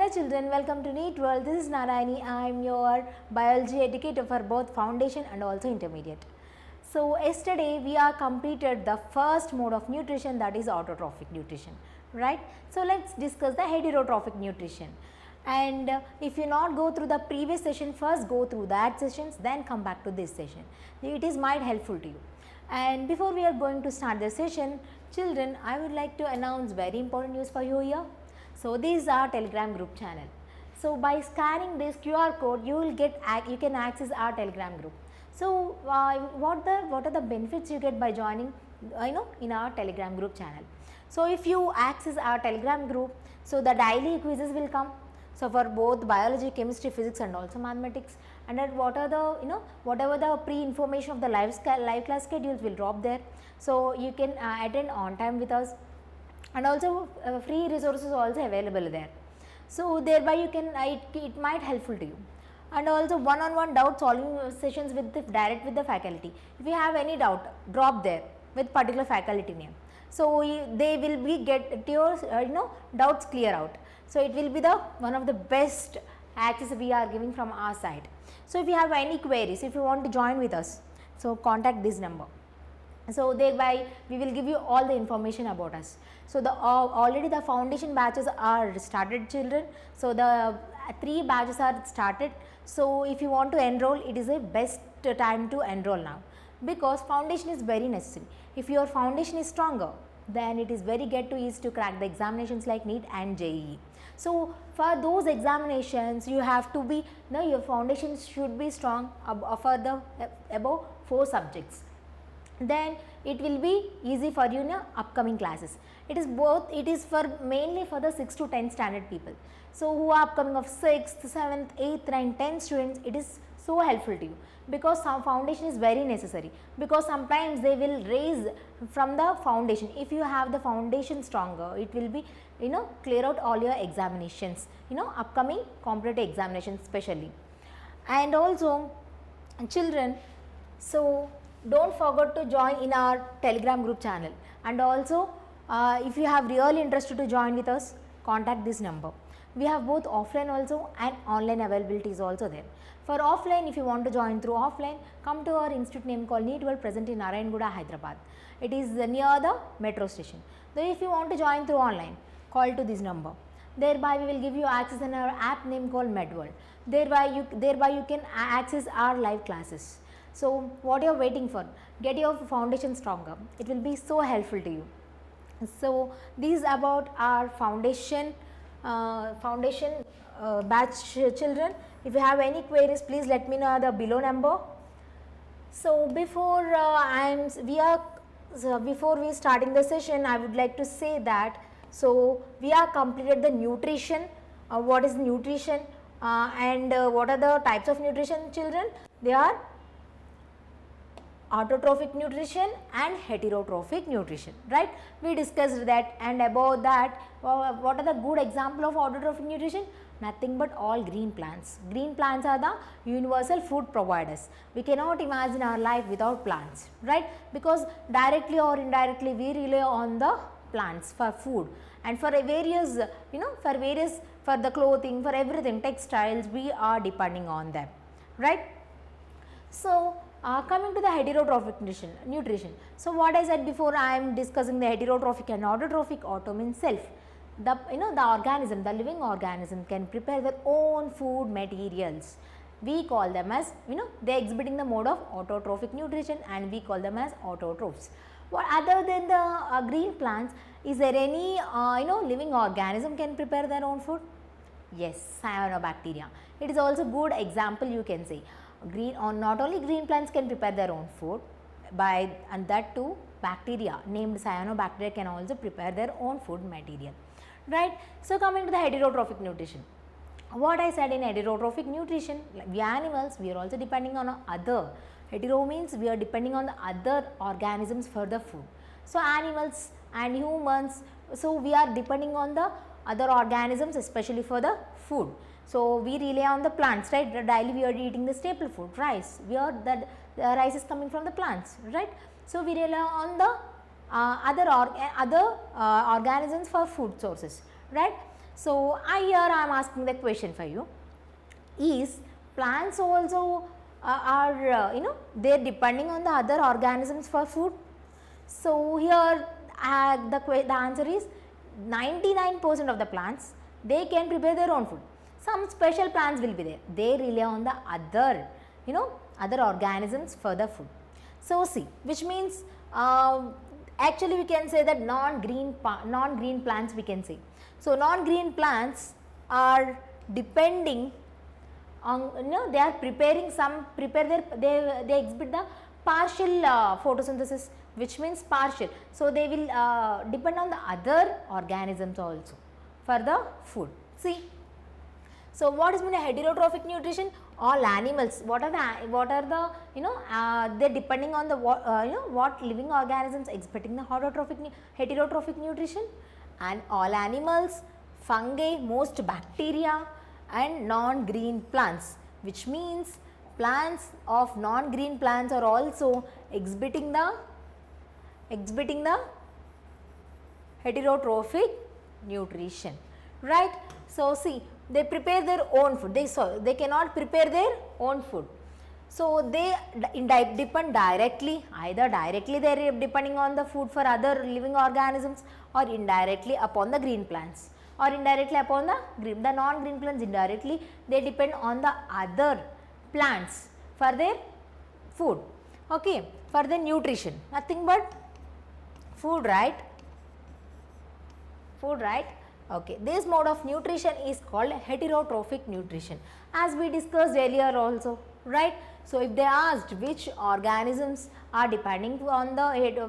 Hello children, welcome to NEET World. This is Narayani. I am your biology educator for both foundation and also intermediate. So yesterday we are completed the first mode of nutrition, that is autotrophic nutrition, right. So let's discuss the heterotrophic nutrition. And if you not go through the previous session, first go through that sessions, then come back to this session. It is might helpful to you. And before we are going to start the session, children, I would like to announce very important news for you here. So this is our Telegram group channel. So by scanning this QR code, you can access our Telegram group. So what are the benefits you get by joining in our Telegram group channel? So if you access our Telegram group, so the daily quizzes will come. So for both biology, chemistry, physics and also mathematics, and at what are the whatever the pre-information of the live class schedules will drop there. So you can attend on time with us, and also free resources also available there. So thereby you can it might helpful to you. And also one-on-one doubt solving sessions direct with the faculty. If you have any doubt, drop there with particular faculty name. So they will be get your doubts clear out. So it will be the one of the best access we are giving from our side. So if you have any queries, if you want to join with us, so contact this number. So thereby we will give you all the information about us. So the already the foundation batches are started, children. So the 3 batches are started. So if you want to enroll, it is a best time to enroll now, because foundation is very necessary. If your foundation is stronger, then it is very get to easy to crack the examinations like NEET and JEE. So for those examinations, you have to be your foundation should be strong for the above 4 subjects. Then it will be easy for you in your upcoming classes. It is for mainly for the 6 to 10 standard people. So who are upcoming of 6th, 7th, 8th, 9th, 10th students, it is so helpful to you, because some foundation is very necessary, because sometimes they will raise from the foundation. If you have the foundation stronger, it will be clear out all your examinations, upcoming competitive examinations especially. And also children, so don't forget to join in our Telegram group channel. And also if you have really interested to join with us, contact this number. We have both offline also and online availability is also there. For offline, if you want to join through offline, come to our institute name called NEET World, present in Narayani, Hyderabad. It is near the metro station. So if you want to join through online, call to this number. Thereby we will give you access in our app name called MedWorld. Thereby you can access our live classes. So what you are waiting for? Get your foundation stronger. It will be so helpful to you. So this is about our foundation batch, children. If you have any queries, please let me know the below number. So before we starting the session, I would like to say that so we are completed the nutrition. What is nutrition and what are the types of nutrition, children? They are autotrophic nutrition and heterotrophic nutrition, right? We discussed that, and about that what are the good example of autotrophic nutrition? Nothing but all green plants. Green plants are the universal food providers. We cannot imagine our life without plants, right? Because directly or indirectly we rely on the plants for food, and for various for the clothing, for everything, textiles, we are depending on them, right? So coming to the heterotrophic nutrition. So what I said before, I am discussing the heterotrophic and autotrophic. Auto means self. The organism, the living organism can prepare their own food materials. We call them as they are exhibiting the mode of autotrophic nutrition, and we call them as autotrophs. What other than the green plants, is there any living organism can prepare their own food? Yes, cyanobacteria. It is also good example, you can say. Not only green plants can prepare their own food, and that too bacteria named cyanobacteria can also prepare their own food material, right? So coming to the heterotrophic nutrition, what I said in heterotrophic nutrition, like we animals, we are also depending on other. Hetero means we are depending on the other organisms for the food. So animals and humans, so we are depending on the other organisms especially for the food. So we rely on the plants, right? Daily we are eating the staple food, rice. The rice is coming from the plants, right? So we rely on the other organisms for food sources, right? So, here I am asking the question for you, is plants also are they are depending on the other organisms for food? So, here the answer is 99% of the plants, they can prepare their own food. Some special plants will be there, they rely on the other other organisms for the food. So, see, which means actually we can say that non-green plants we can say. So, non-green plants are depending on they are preparing they exhibit the partial photosynthesis, which means partial. So, they will depend on the other organisms also for the food. See, so what is mean a heterotrophic nutrition? All animals, what are the they are depending on the what living organisms expecting the heterotrophic nutrition, and all animals, fungi, most bacteria and non-green plants, which means plants of non-green plants are also exhibiting the heterotrophic nutrition, right. So, see, they prepare their own food, they cannot prepare their own food. So, they depend directly, either directly they are depending on the food for other living organisms, or indirectly upon the green plants, or indirectly upon the non-green plants. Indirectly they depend on the other plants for their food, okay, for their nutrition, nothing but food, right. Okay, this mode of nutrition is called heterotrophic nutrition, as we discussed earlier also, right. So, if they asked which organisms are depending on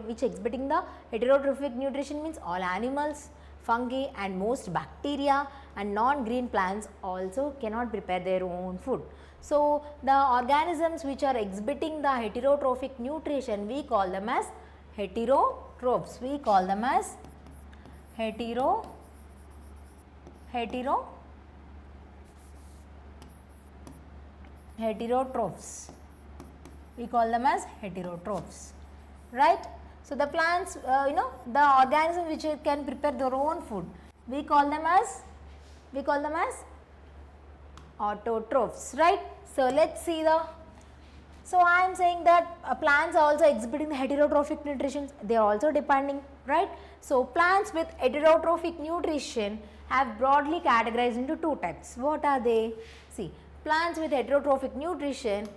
which exhibiting the heterotrophic nutrition, means all animals, fungi and most bacteria, and non-green plants also cannot prepare their own food. So, the organisms which are exhibiting the heterotrophic nutrition, we call them as heterotrophs, we call them as heterotrophs, we call them as heterotrophs, right. So, the plants the organisms which can prepare their own food, we call them as autotrophs, right. So, let us see so I am saying that plants are also exhibiting the heterotrophic nutrition, they are also depending, right. So, plants with heterotrophic nutrition have broadly categorized into two types. What are they? See, plants with heterotrophic nutrition,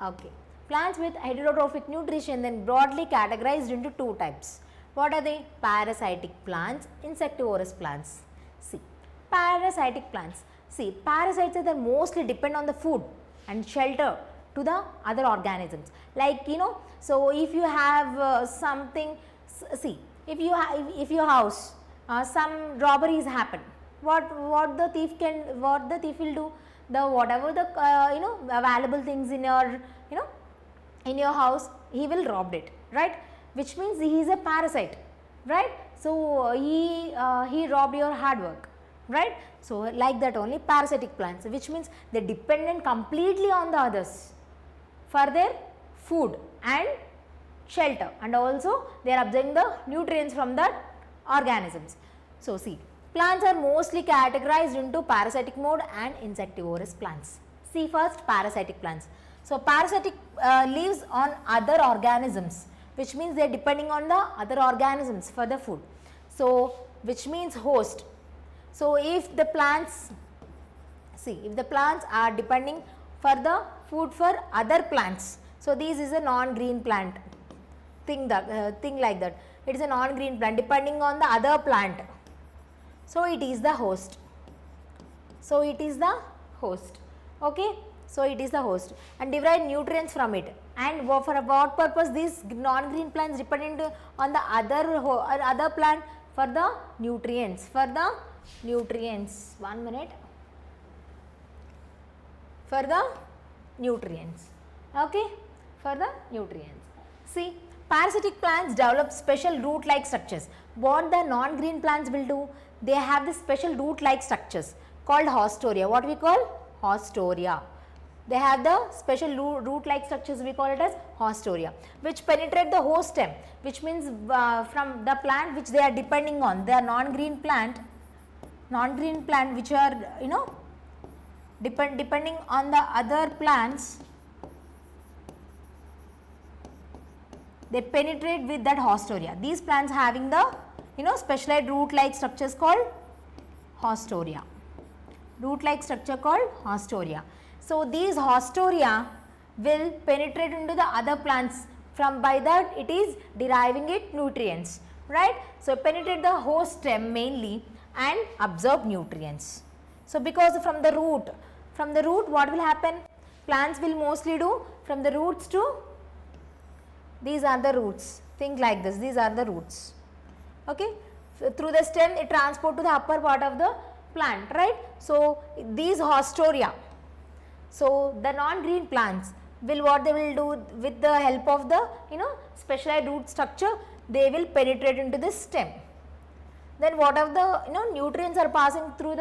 okay, plants with heterotrophic nutrition then broadly categorized into two types. What are they? Parasitic plants, insectivorous plants. See, parasitic plants. See, parasites are mostly depend on the food and shelter to the other organisms. Like so if you have something, see, if your house some robberies happen, what the thief will do? Whatever the valuable things in your in your house, he will rob it, right, which means he is a parasite, right. So, he robbed your hard work, right. So, like that only parasitic plants, which means they are dependent completely on the others for their food and shelter, and also they are absorbing the nutrients from the organisms. So, see, plants are mostly categorized into parasitic mode and insectivorous plants. See, first parasitic plants. So, parasitic lives on other organisms, which means they are depending on the other organisms for the food. So, which means host. So, if the plants, see, if the plants are depending for the food for other plants, so this is a non-green plant, thing like that, it is a non-green plant depending on the other plant. So, it is the host. So, it is the host, okay. So, it is the host and derive nutrients from it, and for what purpose these non-green plants dependent on the other plant for the nutrients, 1 minute, for the nutrients, okay, for the nutrients. See, parasitic plants develop special root-like structures. What the non-green plants will do? They have this special root-like structures called hostoria. What we call? Hostoria. They have the special root-like structures, we call it as hostoria, which penetrate the host stem, which means from the plant which they are depending on, the non-green plant, non-green plant which are depending on the other plants, they penetrate with that hostoria. These plants having the specialized root like structures called hostoria. Root like structure called hostoria. So these hostoria will penetrate into the other plants, from by that it is deriving it nutrients, right. So penetrate the host stem mainly and absorb nutrients. So because from the root what will happen? Plants will mostly do from the roots to, these are the roots, think like this, these are the roots, okay. So through the stem it transport to the upper part of the plant, right. So these hostoria, so the non-green plants will, what they will do with the help of the specialized root structure, they will penetrate into this stem. Then what of the nutrients are passing through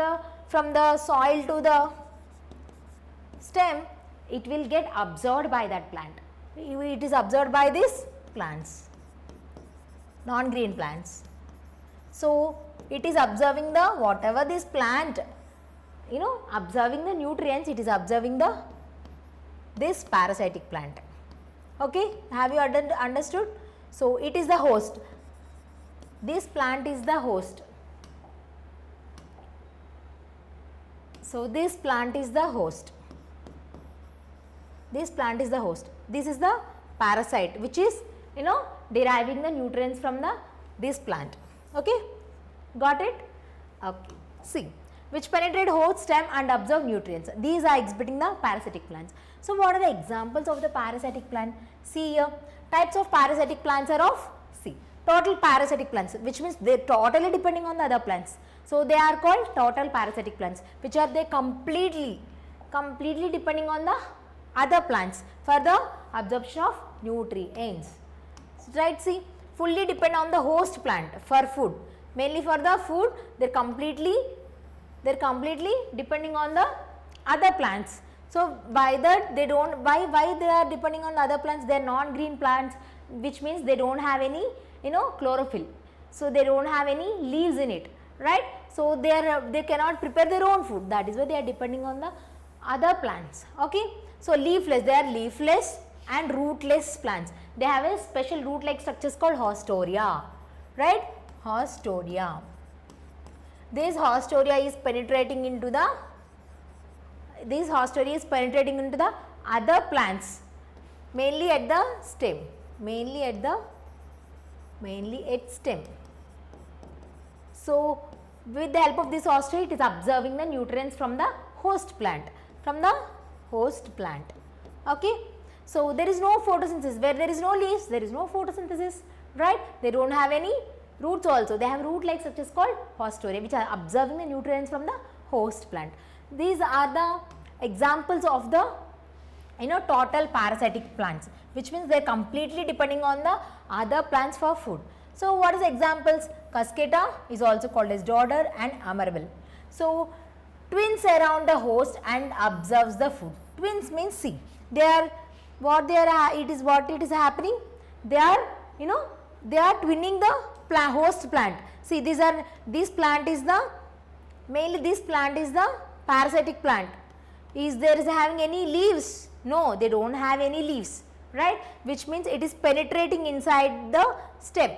from the soil to the stem, it will get absorbed by that plant. It is absorbed by these plants, non-green plants. So it is observing the whatever this plant observing the nutrients, it is observing this parasitic plant, okay. Have you understood? So it is the host, this plant is the host. So this plant is the host, this plant is the host, this is the parasite which is deriving the nutrients from this plant, okay. Got it? Okay. See, which penetrate host stem and absorb nutrients, these are exhibiting the parasitic plants. So what are the examples of the parasitic plant? See here, types of parasitic plants are of, see, total parasitic plants, which means they are totally depending on the other plants. So they are called total parasitic plants, which are they completely depending on the other plants for the absorption of nutrients, right. See, fully depend on the host plant for food, mainly for the food, they are completely depending on the other plants. So by that they don't, why they are depending on the other plants, they are non-green plants, which means they don't have any chlorophyll, so they don't have any leaves in it, right. So they cannot prepare their own food, that is why they are depending on the other plants, okay. So leafless, they are leafless and rootless plants, they have a special root like structures called hostoria, right. Hostoria, this hostoria is penetrating into the other plants, mainly at the stem, mainly at stem. So with the help of this hostoria, it is observing the nutrients from the host plant, okay. So there is no photosynthesis, where there is no leaves, there is no photosynthesis, right. They don't have any roots also, they have root like structures called hostoria, which are observing the nutrients from the host plant. These are the examples of the total parasitic plants, which means they are completely depending on the other plants for food. So what is the examples? Cuscuta is also called as daughter and amarable. So twins surround the host and observes the food. Twins means, see, they are what it is happening, they are twinning the host plant. See, this plant is the parasitic plant. Is having any leaves? No, they don't have any leaves, right, which means it is penetrating inside the stem.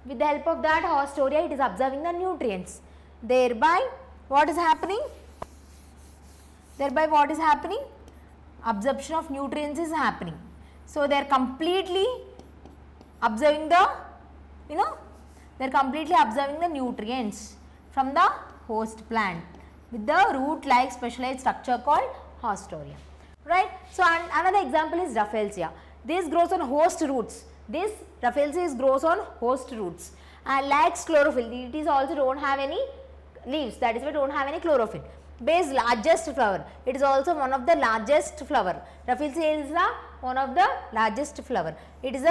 With the help of that hostoria, it is observing the nutrients. Thereby what is happening? Absorption of nutrients is happening. So they are completely observing the nutrients from the host plant with the root like specialized structure called hostoria, right. So another example is Rafflesia. This grows on host roots. This Rafflesia grows on host roots and lacks chlorophyll. It is also don't have any leaves, that is why don't have any chlorophyll. Base largest flower. It is also one of the largest flower. Rafflesia is one of the largest flower. It is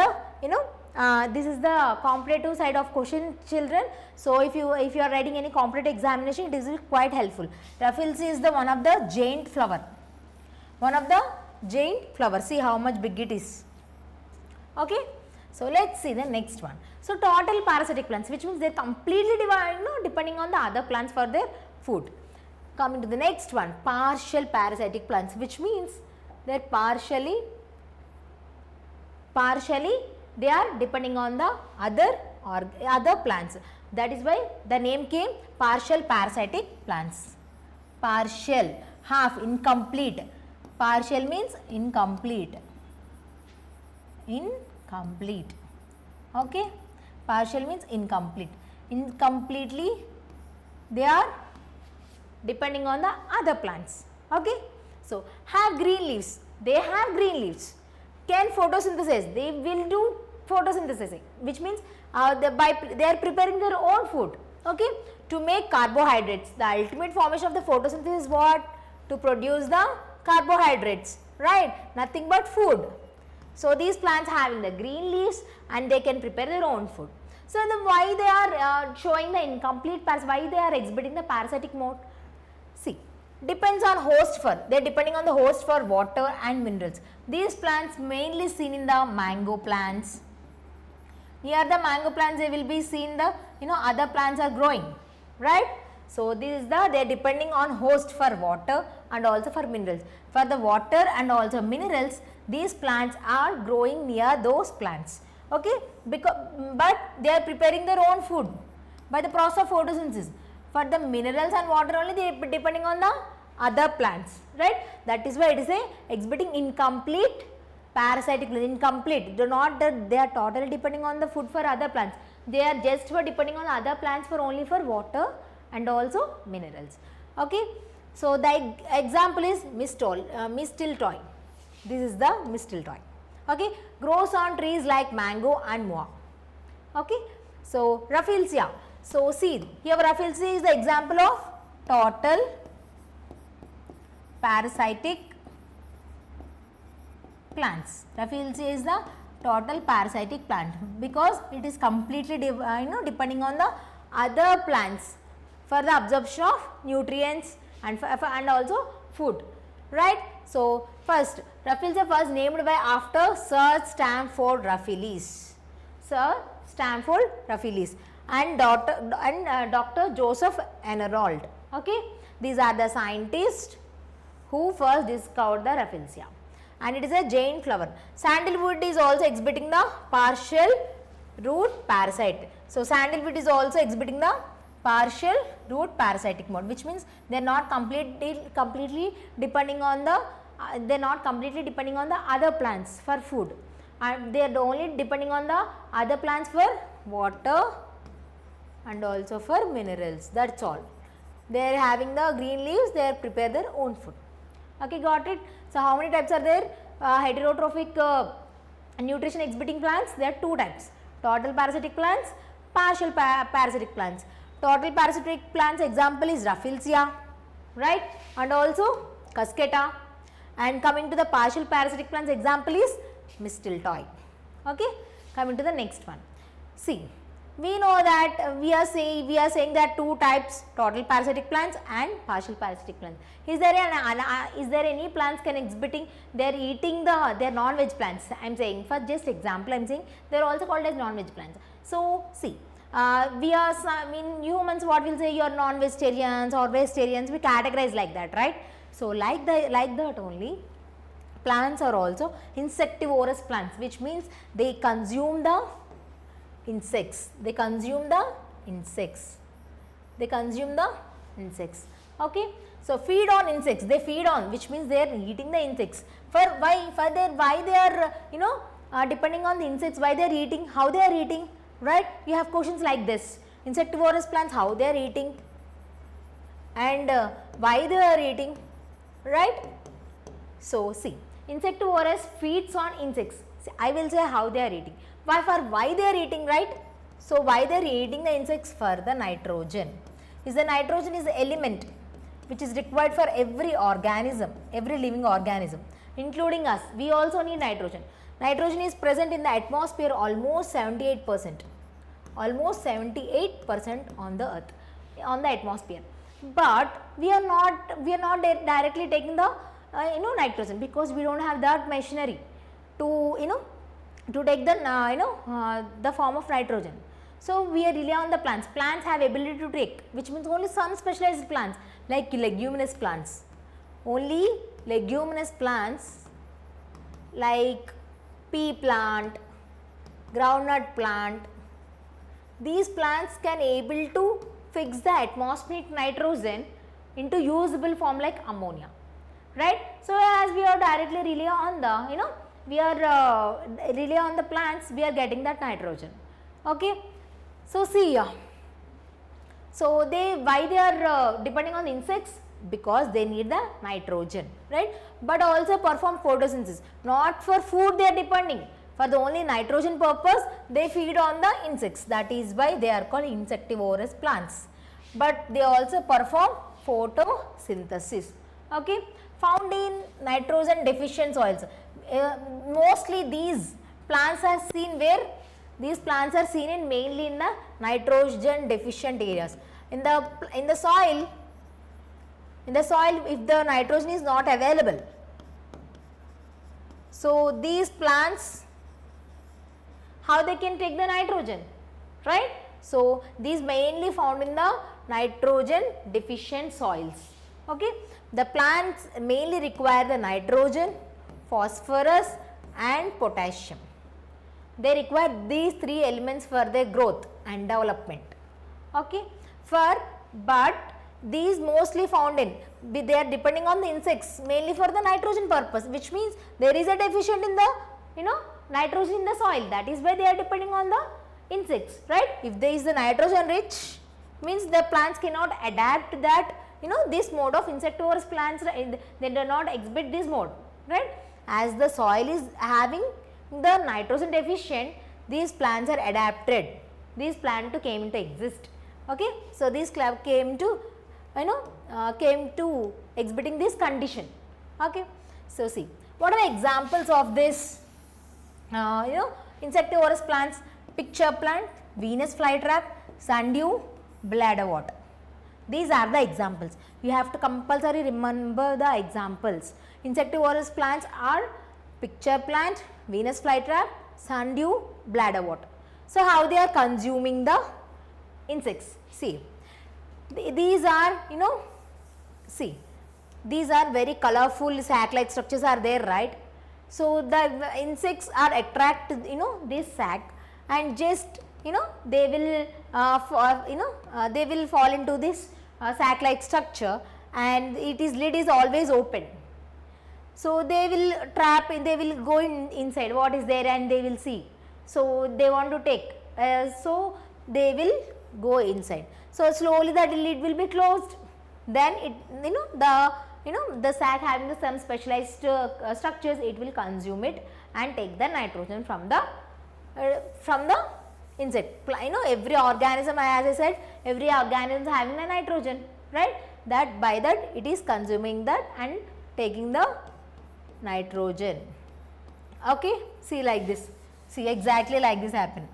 this is the comparative side of question, children. So if you are writing any comparative examination, it is quite helpful. Rafflesia is the one of the giant flower. See how much big it is. Okay. So let's see the next one. So total parasitic plants, which means they are completely depending on the other plants for their food. Coming to the next one, partial parasitic plants, which means that partially they are depending on the other plants. That is why the name came partial parasitic plants. Partial, half, incomplete. Partial means incomplete. Incomplete. Okay. Partial means incomplete. Incompletely they are depending on the other plants. Okay. So, have green leaves. They have green leaves. Can photosynthesis. They will do photosynthesis, which means they are preparing their own food. Okay. To make carbohydrates. The ultimate formation of the photosynthesis is what? To produce the carbohydrates. Right. Nothing but food. So, these plants having the green leaves and they can prepare their own food. So, why they are showing the incomplete parasitic, why they are exhibiting the parasitic mode? See, depends on host for, they are depending on the host for water and minerals. These plants mainly seen in the mango plants. Near the mango plants they will be seen the other plants are growing, right. So, this is they are depending on host for water and also for minerals. For the water and also minerals, these plants are growing near those plants. Okay, but they are preparing their own food by the process of photosynthesis. For the minerals and water only they are depending on the other plants, right. That is why it is exhibiting incomplete parasitic, incomplete. They are totally depending on the food for other plants. They are just for depending on other plants for only for water and also minerals. Okay. So, the example is mistletoe. This is the mistletoe. Okay. Grows on trees like mango and moa. Okay. So, Rafflesia. So, see here Rafflesia is the example of total parasitic plants. Rafflesia is the total parasitic plant because it is completely depending on the other plants for the absorption of nutrients and also food, right. So, first Rafflesia was named by after Sir Stamford Raffles. Sir Stamford Raffles and Dr. Joseph Enrold. Okay. These are the scientists who first discovered the Rafflesia, and it is a giant flower. Sandalwood is also exhibiting the partial root parasite. So, sandalwood is also exhibiting the partial root parasitic mode, which means they are not completely depending on the other plants for food, and they are only depending on the other plants for water and also for minerals. That is all. They are having the green leaves, they are prepare their own food. Okay, got it. So, how many types are there? Heterotrophic nutrition exhibiting plants, there are two types: total parasitic plants, partial parasitic plants. Total parasitic plants example is Rafflesia, right, and also Cuscuta. And coming to the partial parasitic plants example is mistletoe. Okay. Coming to the next one. See, we know that we are saying that two types, total parasitic plants and partial parasitic plants. Is there any plants can exhibiting they are eating their non-veg plants? I am saying for just example I am saying they are also called as non-veg plants. So, see, humans what will say, you are non-vegetarians or vegetarians, we categorize like that, right. So, like that only plants are also insectivorous plants, which means they consume the insects. Okay. So, feed on insects, they feed on, which means they are eating the insects. Why they are depending on the insects, why they are eating, how they are eating, right. You have questions like this: insectivorous plants, how they are eating and why they are eating, right. So, see, insectivorous feeds on insects. See, I will say how they are eating. Why they are eating, right. So, why they are eating the insects? For the nitrogen. The nitrogen is the element which is required for every organism, every living organism, including us. We also need nitrogen. Nitrogen is present in the atmosphere almost 78%, on the earth, on the atmosphere. But we are not directly taking the nitrogen, because we do not have that machinery to to take the the form of nitrogen. So we are rely on the plants. Plants have ability to take, which means only some specialized plants like leguminous plants. Only leguminous plants like pea plant, groundnut plant, these plants can able to fix the atmospheric nitrogen into usable form like ammonia, right. So as we are directly rely on the, we are rely on the plants, we are getting that nitrogen, okay. So see here, so why they are depending on insects? Because they need the nitrogen, right, but also perform photosynthesis. Not for food they are depending, for the only nitrogen purpose they feed on the insects, that is why they are called insectivorous plants, but they also perform photosynthesis, okay. Found in nitrogen deficient soils. Mostly these plants are seen where? These plants are seen in mainly in the nitrogen deficient areas. In the soil, if the nitrogen is not available, so these plants, how they can take the nitrogen, right? So these mainly found in the nitrogen deficient soils, okay. The plants mainly require the nitrogen, phosphorus and potassium. They require these three elements for their growth and development, okay. But these mostly found in, they are depending on the insects mainly for the nitrogen purpose, which means there is a deficient in the, nitrogen in the soil, that is why they are depending on the insects, right. If there is the nitrogen rich, means the plants cannot adapt to that, this mode of insectivorous plants, they do not exhibit this mode, right. As the soil is having the nitrogen deficient, these plants are adapted, these plants came into exist, okay. So these came to, came to exhibiting this condition, okay. So see, what are the examples of this, insectivorous plants? Picture plant, Venus flytrap, sundew, bladderwort. These are the examples. You have to compulsory remember the examples. Insectivorous plants are picture plant, Venus flytrap, sundew, bladderwort. So how they are consuming the insects? See, these are, see, these are very colorful sac-like structures are there, right. So the insects are attract, this sac, and just, they will they will fall into this sac-like structure, and lid is always open. So they will trap, they will go inside what is there and they will see. So they want to take, so they will go inside. So slowly the lid will be closed. Then it, the sac having some specialized structures, it will consume it and take the nitrogen from the insect. Every organism, as I said, every organism having the nitrogen, right. That by that it is consuming that and taking the nitrogen, okay. See like this, see exactly like this happen.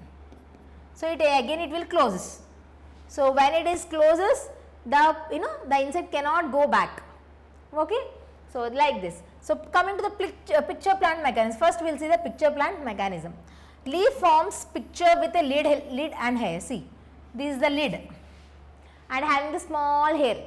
So again it will closes. So when it is closes, the insect cannot go back, okay. So like this. So coming to the picture plant mechanism, first we will see the picture plant mechanism. Leaf forms picture with a lid and hair. See, this is the lid and having the small hair,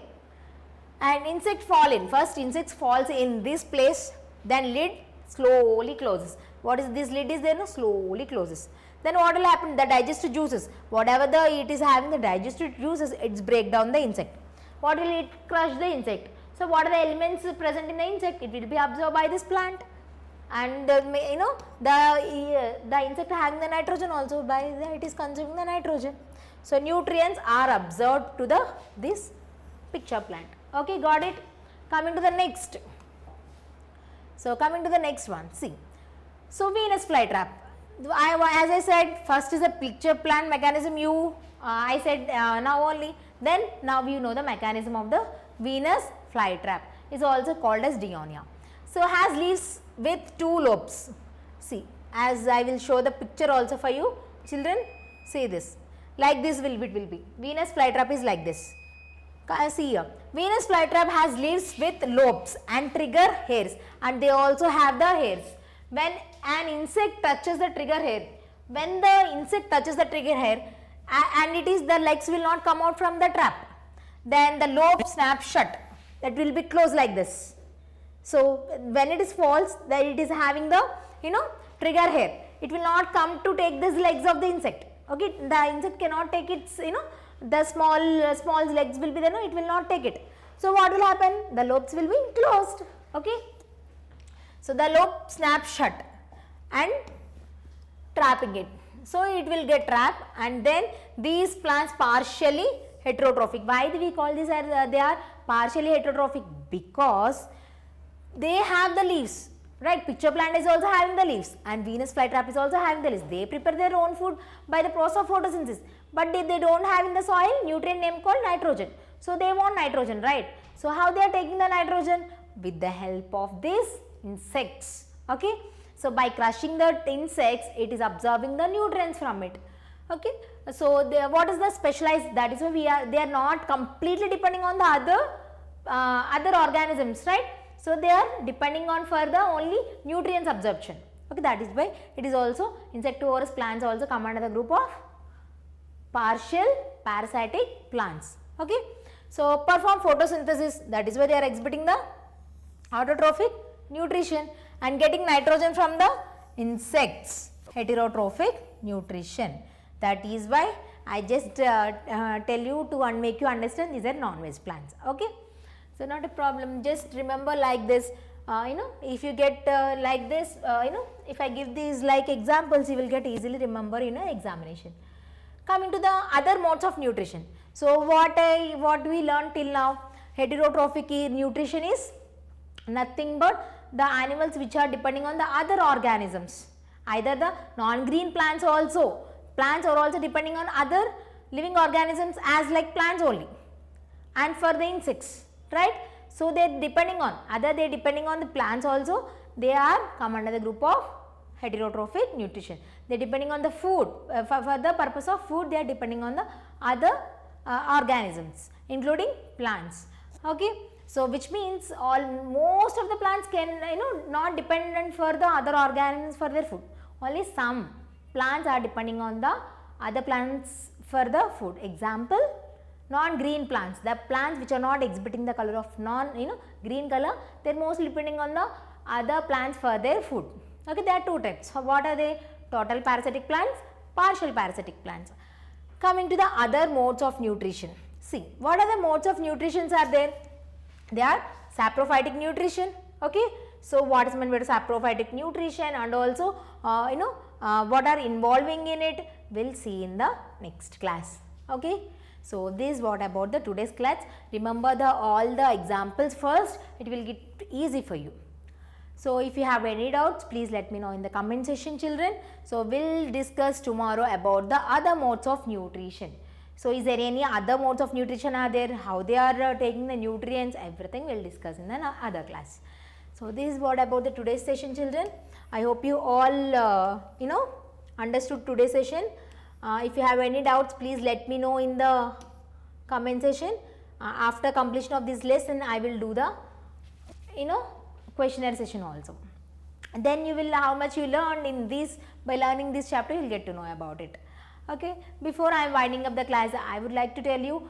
and insect fall in. First insects falls in this place, then lid slowly closes. What is this lid is there? No, slowly closes. Then what will happen? The digestive juices, whatever it is having the digestive juices, it's break down the insect. What will it crush the insect? So what are the elements present in the insect? It will be absorbed by this plant, and the insect having the nitrogen also, by it is consuming the nitrogen. So nutrients are absorbed to this picture plant. Okay, got it? Coming to the next. So coming to the next one, see. So Venus flytrap. As I said, first is a picture plant mechanism. I said now only. Then now you know the mechanism of the Venus flytrap. Is also called as Dionia. So has leaves with two lobes. See, as I will show the picture also for you, children. See this. Like this it will be. Venus flytrap is like this. See here. Venus flytrap has leaves with lobes and trigger hairs, and they also have the hairs. When an insect touches the trigger hair, and it is the legs will not come out from the trap, then the lobe snaps shut, that will be closed like this. So when it is false, that it is having the trigger hair, it will not come to take these legs of the insect. Okay, the insect cannot take its the small legs will be there, no, it will not take it. So what will happen? The lobes will be closed. Okay, so the lobe snaps shut and trapping it. So it will get trapped, and then these plants partially heterotrophic. Why do we call this they are partially heterotrophic? Because they have the leaves, right? Pitcher plant is also having the leaves, and Venus flytrap is also having the leaves. They prepare their own food by the process of photosynthesis, but they don't have in the soil nutrient name called nitrogen. So they want nitrogen, right? So how they are taking the nitrogen? With the help of these insects. Okay, so by crushing the insects, it is absorbing the nutrients from it. Okay, so what is the specialized? That is why they are not completely depending on the other organisms, right? So they are depending on for the only nutrients absorption. Okay, that is why it is also insectivorous plants also come under the group of partial parasitic plants. Okay, so perform photosynthesis, that is why they are exhibiting the autotrophic nutrition and getting nitrogen from the insects. Heterotrophic nutrition, that is why I just tell you to make you understand these are non-veg plants. Okay, so not a problem, just remember like this. If you get like this, if I give these like examples, you will get easily remember in an examination. Coming to the other modes of nutrition. So what we learned till now, heterotrophic nutrition is nothing but the animals which are depending on the other organisms. Either the non-green plants are also depending on other living organisms as like plants only, and for the insects, right? So they are depending on the plants also, they are come under the group of heterotrophic nutrition. They are depending on the food, for the purpose of food they are depending on the other organisms including plants. Okay, so which means most of the plants can not dependent for the other organisms for their food. Only some plants are depending on the other plants for the food. Example, non-green plants, the plants which are not exhibiting the color of green color, they are mostly depending on the other plants for their food. Okay, there are two types. So what are they? Total parasitic plants, partial parasitic plants. Coming to the other modes of nutrition. See, what are the modes of nutrition are there? They are saprophytic nutrition. Okay, so what is meant by saprophytic nutrition, and also what are involving in it, we'll see in the next class. Okay, so this is what about the today's class. Remember all the examples first, it will get easy for you. So if you have any doubts, please let me know in the comment section, children. So we'll discuss tomorrow about the other modes of nutrition. So is there any other modes of nutrition are there, how they are taking the nutrients, everything we'll discuss in the other class. So this is what about the today's session, children. I hope you all understood today's session. If you have any doubts, please let me know in the comment section. After completion of this lesson, I will do the questionnaire session also. Then you will how much you learned in this, by learning this chapter you will get to know about it. Okay, before I am winding up the class, I would like to tell you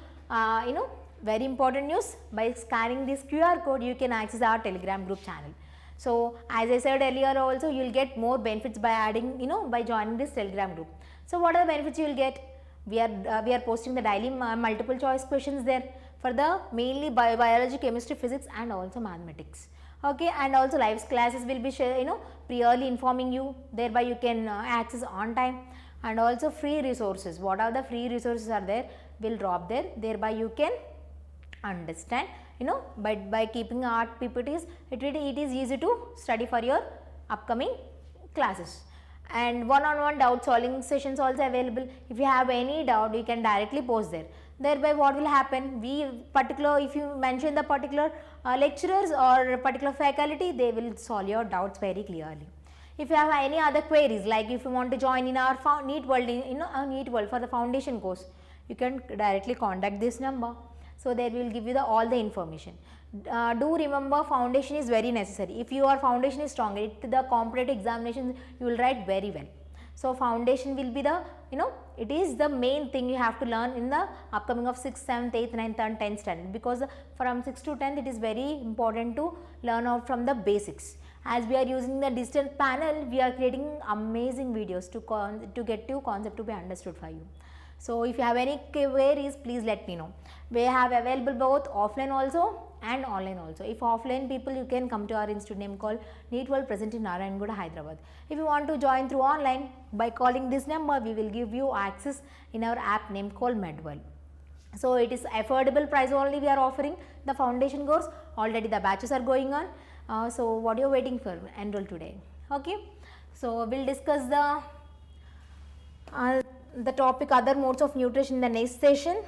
very important news. By scanning this QR code, you can access our Telegram group channel. So as I said earlier also, you will get more benefits by adding by joining this Telegram group. So what are the benefits you will get? We are posting the daily multiple choice questions there for the mainly biology, chemistry, physics and also mathematics. Okay, and also live classes will be priorly informing you, thereby you can access on time, and also free resources. What are the free resources are there, will drop there, thereby you can understand by keeping art PPTs, it is easy to study for your upcoming classes. And one-on-one doubt solving sessions also available. If you have any doubt, you can directly post there. Thereby what will happen, if you mention the particular lecturers or particular faculty, they will solve your doubts very clearly. If you have any other queries, like if you want to join in our NEET world, NEET world for the foundation course, you can directly contact this number. So they will give you all the information. Do remember, foundation is very necessary. If your foundation is strong, the competitive examinations you will write very well. So foundation will be the it is the main thing you have to learn in the upcoming of 6th, 7th, 8th, 9th and 10th standard, because from 6th to 10th it is very important to learn out from the basics. As we are using the digital panel, we are creating amazing videos to get to concept to be understood for you. So if you have any queries, please let me know. We have available both offline also and online also. If offline people, you can come to our institute name called NEET World, present in Narayani, Hyderabad. If you want to join through online, by calling this number, we will give you access in our app name called MedWorld. So it is affordable price only we are offering the foundation course. Already the batches are going on. So what you are waiting for? Enroll today. Okay. So we'll discuss the topic other modes of nutrition in the next session.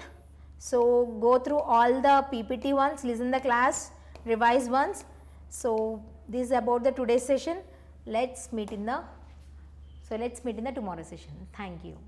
So go through all the PPT ones, listen the class, revise once. So this is about the today's session. Let's meet in the tomorrow session. Thank you.